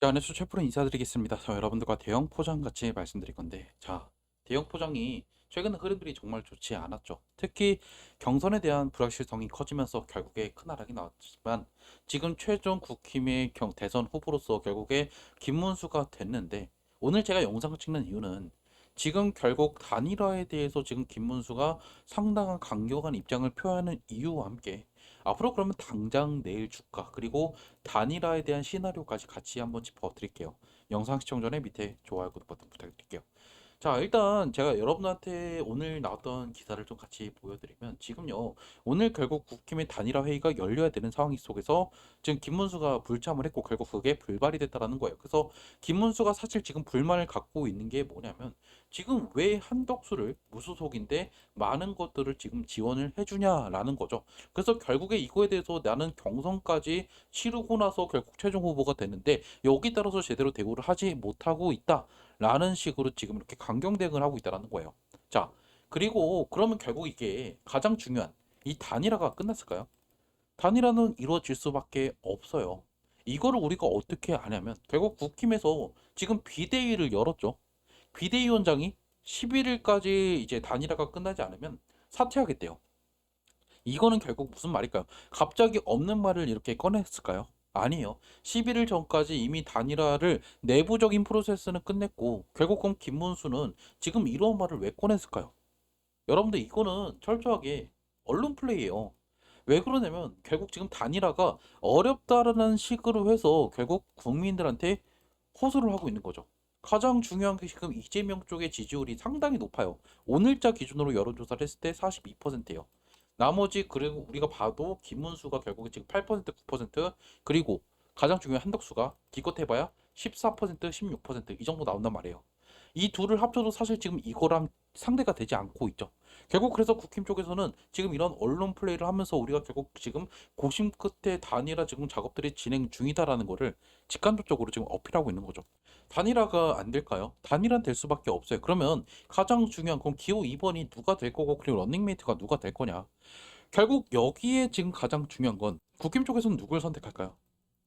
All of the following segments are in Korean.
자, 안녕하세요. 최프로 인사드리겠습니다. 여러분들과 대형 포장 같이 말씀드릴 건데, 대형 포장이 최근 흐름들이 정말 좋지 않았죠. 특히 경선에 대한 불확실성이 커지면서 결국에 큰 하락이 나왔지만, 지금 최종 국힘의 대선 후보로서 결국에 김문수가 됐는데, 오늘 제가 영상을 찍는 이유는 지금 결국 단일화에 대해서 지금 김문수가 상당한 강경한 입장을 표하는 이유와 함께, 앞으로 그러면 당장 내일 주가 그리고 단일화에 대한 시나리오까지 같이 한번 짚어드릴게요. 영상 시청 전에 밑에 좋아요, 구독 버튼 부탁드릴게요. 자, 일단 제가 여러분한테 오늘 나왔던 기사를 좀 같이 보여드리면 지금요, 오늘 결국 국힘의 단일화 회의가 열려야 되는 상황 속에서 지금 김문수가 불참을 했고 결국 그게 불발이 됐다라는 거예요. 그래서 김문수가 사실 지금 불만을 갖고 있는 게 뭐냐면 지금 왜 한덕수를 무소속인데 많은 것들을 지금 지원을 해주냐라는 거죠. 그래서 결국에 이거에 대해서 나는 경선까지 치르고 나서 결국 최종 후보가 되는데 여기 따라서 제대로 대우를 하지 못하고 있다. 라는 식으로 지금 이렇게 강경 대응을 하고 있다는 거예요. 자, 그리고 그러면 결국 이게 가장 중요한 이 단일화가 끝났을까요? 단일화는 이루어질 수밖에 없어요. 이거를 우리가 어떻게 아냐면 결국 국힘에서 지금 비대위를 열었죠. 비대위원장이 11일까지 이제 단일화가 끝나지 않으면 사퇴하겠대요. 이거는 결국 무슨 말일까요? 갑자기 없는 말을 이렇게 꺼냈을까요? 아니에요. 11일 전까지 이미 단일화를 내부적인 프로세스는 끝냈고 결국 그럼 김문수는 지금 이런 말을 왜 꺼냈을까요? 여러분들 이거는 철저하게 언론 플레이예요. 왜 그러냐면 결국 지금 단일화가 어렵다라는 식으로 해서 결국 국민들한테 호소를 하고 있는 거죠. 가장 중요한 게 지금 이재명 쪽의 지지율이 상당히 높아요. 오늘자 기준으로 여론조사를 했을 때 42%예요. 나머지 그리고 우리가 봐도 김문수가 결국에 지금 8% 9% 그리고 가장 중요한 한덕수가 기껏 해봐야 14% 16%이 정도 나온단 말이에요. 이 둘을 합쳐도 사실 지금 이거랑 상대가 되지 않고 있죠. 결국 그래서 국힘 쪽에서는 지금 이런 언론 플레이를 하면서 우리가 결국 지금 고심 끝에 단일화 지금 작업들이 진행 중이다라는 거를 직간접적으로 지금 어필하고 있는 거죠. 단일화가 안 될까요? 단일화는 될 수밖에 없어요. 그러면 가장 중요한 그럼 기호 2번이 누가 될 거고 그리고 런닝메이트가 누가 될 거냐? 결국 여기에 지금 가장 중요한 건 국힘 쪽에서는 누굴 선택할까요?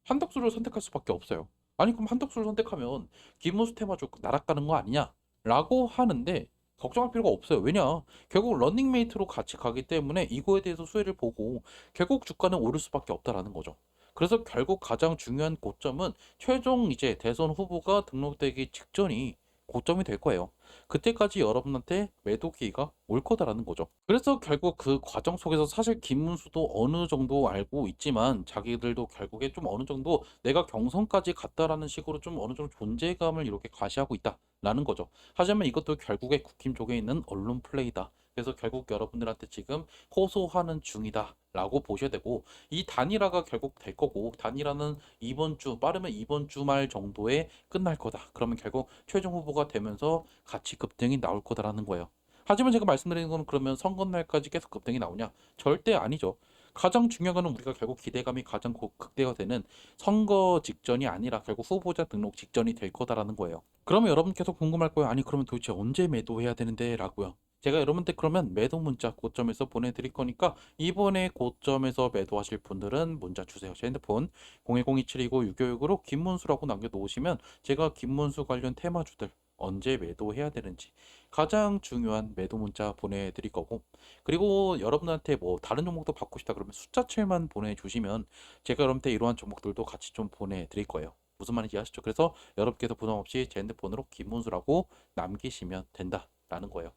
한덕수를 선택할 수밖에 없어요. 아니 그럼 한덕수를 선택하면 김문수 테마주 날아가는 거 아니냐? 라고 하는데 걱정할 필요가 없어요. 왜냐? 결국 런닝메이트로 같이 가기 때문에 이거에 대해서 수혜를 보고 결국 주가는 오를 수밖에 없다라는 거죠. 그래서 결국 가장 중요한 고점은 최종 이제 대선 후보가 등록되기 직전이 고점이 될 거예요. 그때까지 여러분한테 매도 기회가 올 거다라는 거죠. 그래서 결국 그 과정 속에서 사실 김문수도 어느 정도 알고 있지만 자기들도 결국에 좀 어느 정도 내가 경선까지 갔다라는 식으로 좀 어느 정도 존재감을 이렇게 과시하고 있다라는 거죠. 하지만 이것도 결국에 국힘 쪽에 있는 언론 플레이다. 그래서 결국 여러분들한테 지금 호소하는 중이다. 라고 보셔야 되고 이 단일화가 결국 될 거고 단일화는 이번 주 빠르면 이번 주말 정도에 끝날 거다. 그러면 결국 최종 후보가 되면서 가치 급등이 나올 거다라는 거예요. 하지만 제가 말씀드리는 건 그러면 선거 날까지 계속 급등이 나오냐? 절대 아니죠. 가장 중요한 거는 우리가 결국 기대감이 가장 극대화 되는 선거 직전이 아니라 결국 후보자 등록 직전이 될 거다라는 거예요. 그러면 여러분 계속 궁금할 거예요. 아니 그러면 도대체 언제 매도해야 되는데? 라고요. 제가 여러분들 그러면 매도 문자 고점에서 보내드릴 거니까 이번에 고점에서 매도하실 분들은 문자 주세요. 제 핸드폰 01027296565로 김문수라고 남겨놓으시면 제가 김문수 관련 테마주들 언제 매도해야 되는지 가장 중요한 매도 문자 보내드릴 거고 그리고 여러분한테 뭐 다른 종목도 받고 싶다 그러면 숫자칠만 보내주시면 제가 여러분한테 이러한 종목들도 같이 좀 보내드릴 거예요. 무슨 말인지 아시죠? 그래서 여러분께서 부담 없이 제 핸드폰으로 김문수라고 남기시면 된다라는 거예요.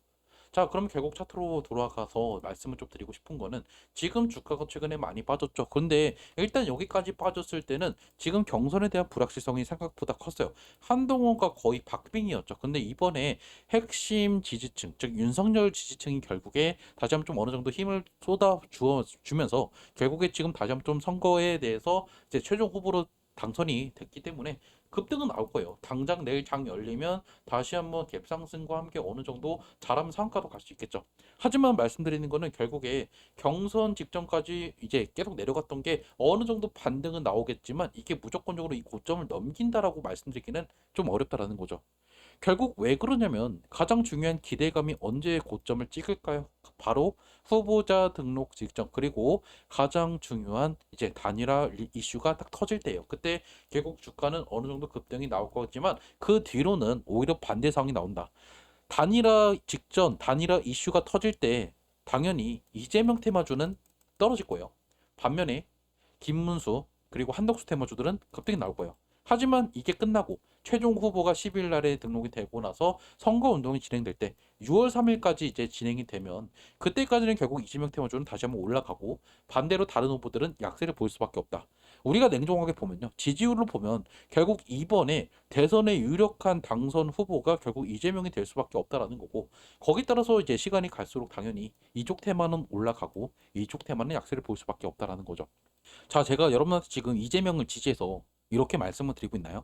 자, 그럼 결국 차트로 돌아가서 말씀을 좀 드리고 싶은 거는 지금 주가가 최근에 많이 빠졌죠. 근데 일단 여기까지 빠졌을 때는 지금 경선에 대한 불확실성이 생각보다 컸어요. 한동훈과 거의 박빙이었죠. 근데 이번에 핵심 지지층, 즉 윤석열 지지층이 결국에 다시 한번 좀 어느 정도 힘을 쏟아 주면서 결국에 지금 다시 한번 좀 선거에 대해서 이제 최종 후보로 당선이 됐기 때문에 급등은 나올 거예요. 당장 내일 장 열리면 다시 한번 갭 상승과 함께 어느 정도 잘하면 상한가도 갈 수 있겠죠. 하지만 말씀드리는 거는 결국에 경선 직전까지 이제 계속 내려갔던 게 어느 정도 반등은 나오겠지만 이게 무조건적으로 이 고점을 넘긴다라고 말씀드리기는 좀 어렵다라는 거죠. 결국 왜 그러냐면 가장 중요한 기대감이 언제 고점을 찍을까요? 바로 후보자 등록 직전 그리고 가장 중요한 이제 단일화 이슈가 딱 터질 때예요. 그때 결국 주가는 어느 정도 급등이 나올 거지만 그 뒤로는 오히려 반대 상황이 나온다. 단일화 직전 단일화 이슈가 터질 때 당연히 이재명 테마주는 떨어질 거예요. 반면에 김문수 그리고 한덕수 테마주들은 급등이 나올 거예요. 하지만 이게 끝나고 최종 후보가 10일 날에 등록이 되고 나서 선거운동이 진행될 때 6월 3일까지 이제 진행이 되면 그때까지는 결국 이재명 테마주는 다시 한번 올라가고 반대로 다른 후보들은 약세를 보일 수밖에 없다. 우리가 냉정하게 보면요. 지지율로 보면 결국 이번에 대선의 유력한 당선 후보가 결국 이재명이 될 수밖에 없다라는 거고 거기 따라서 이제 시간이 갈수록 당연히 이쪽 테마는 올라가고 이쪽 테마는 약세를 보일 수밖에 없다라는 거죠. 자, 제가 여러분한테 지금 이재명을 지지해서 이렇게 말씀을 드리고 있나요?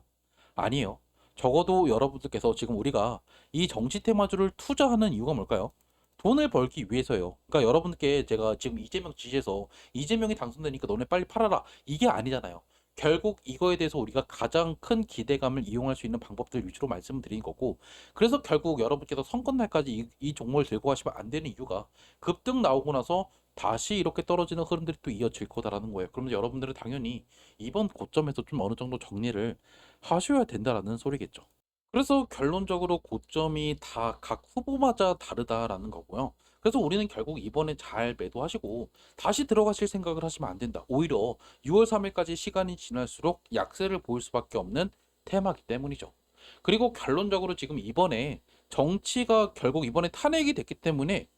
아니에요. 적어도 여러분들께서 지금 우리가 이 정치 테마주를 투자하는 이유가 뭘까요? 돈을 벌기 위해서요. 그러니까 여러분께 제가 지금 이재명 지지해서 이재명이 당선되니까 너네 빨리 팔아라. 이게 아니잖아요. 결국 이거에 대해서 우리가 가장 큰 기대감을 이용할 수 있는 방법들 위주로 말씀을 드린 거고 그래서 결국 여러분께서 선거날까지 이 종목을 들고 가시면 안 되는 이유가 급등 나오고 나서 다시 이렇게 떨어지는 흐름들이 또 이어질 거다라는 거예요. 그러면 여러분들은 당연히 이번 고점에서 좀 어느 정도 정리를 하셔야 된다라는 소리겠죠. 그래서 결론적으로 고점이 다 각 후보마다 다르다라는 거고요. 그래서 우리는 결국 이번에 잘 매도하시고 다시 들어가실 생각을 하시면 안 된다. 오히려 6월 3일까지 시간이 지날수록 약세를 보일 수밖에 없는 테마기 때문이죠. 그리고 결론적으로 지금 이번에 정치가 결국 이번에 탄핵이 됐기 때문에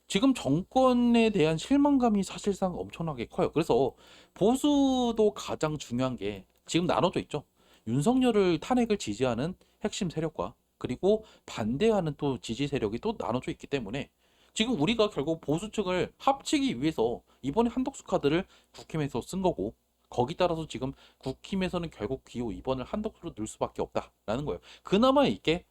지금 정권에 대한 실망감이 사실상 엄청나게 커요. 그래서 보수도 가장 중요한 게 지금 나눠져 있죠. 윤석열을 탄핵을 지지하는 핵심 세력과 그리고 반대하는 또 지지 세력이 또 나눠져 있기 때문에 지금 우리가 결국 보수 측을 합치기 위해서 이번에 한덕수 카드를 국힘에서 쓴 거고 거기 따라서 지금 국힘에서는 결국 기호 2번을 한덕수로 넣을 수밖에 없다라는 거예요. 그나마 이게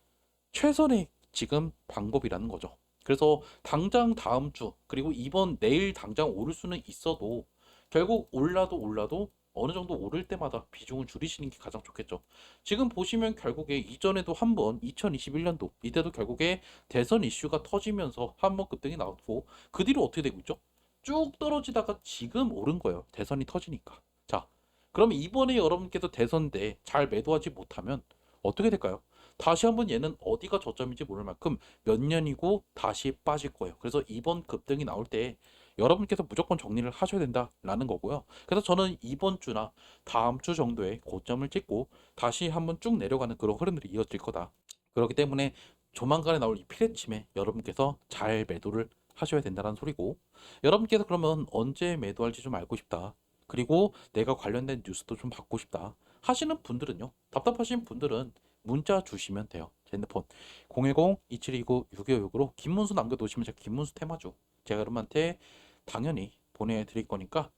최선의 지금 방법이라는 거죠. 그래서 당장 다음 주 그리고 이번 내일 당장 오를 수는 있어도 결국 올라도 어느 정도 오를 때마다 비중을 줄이시는 게 가장 좋겠죠. 지금 보시면 결국에 이전에도 한번 2021년도 이때도 결국에 대선 이슈가 터지면서 한번 급등이 나왔고 그 뒤로 어떻게 되고 있죠? 쭉 떨어지다가 지금 오른 거예요. 대선이 터지니까. 자, 그럼 이번에 여러분께서 대선 때 잘 매도하지 못하면 어떻게 될까요? 다시 한번 얘는 어디가 저점인지 모를 만큼 몇 년이고 다시 빠질 거예요. 그래서 이번 급등이 나올 때 여러분께서 무조건 정리를 하셔야 된다라는 거고요. 그래서 저는 이번 주나 다음 주 정도에 고점을 찍고 다시 한번 쭉 내려가는 그런 흐름들이 이어질 거다. 그렇기 때문에 조만간에 나올 이 피레침에 여러분께서 잘 매도를 하셔야 된다는 소리고 여러분께서 그러면 언제 매도할지 좀 알고 싶다. 그리고 내가 관련된 뉴스도 좀 받고 싶다 하시는 분들은요. 답답하신 분들은 문자 주시면 돼요. 제 핸드폰 010-2729-6565로 김문수 남겨놓으시면 제가 김문수 테마주 제가 여러분한테 당연히 보내드릴 거니까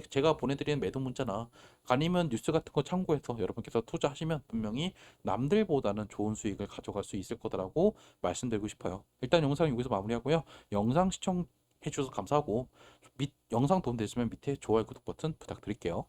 제가 보내드리는 매도 문자나 아니면 뉴스 같은 거 참고해서 여러분께서 투자하시면 분명히 남들보다는 좋은 수익을 가져갈 수 있을 거다라고 말씀드리고 싶어요. 일단 영상 여기서 마무리하고요. 영상 시청해 주셔서 감사하고 영상 도움 되시면 밑에 좋아요 구독 버튼 부탁드릴게요.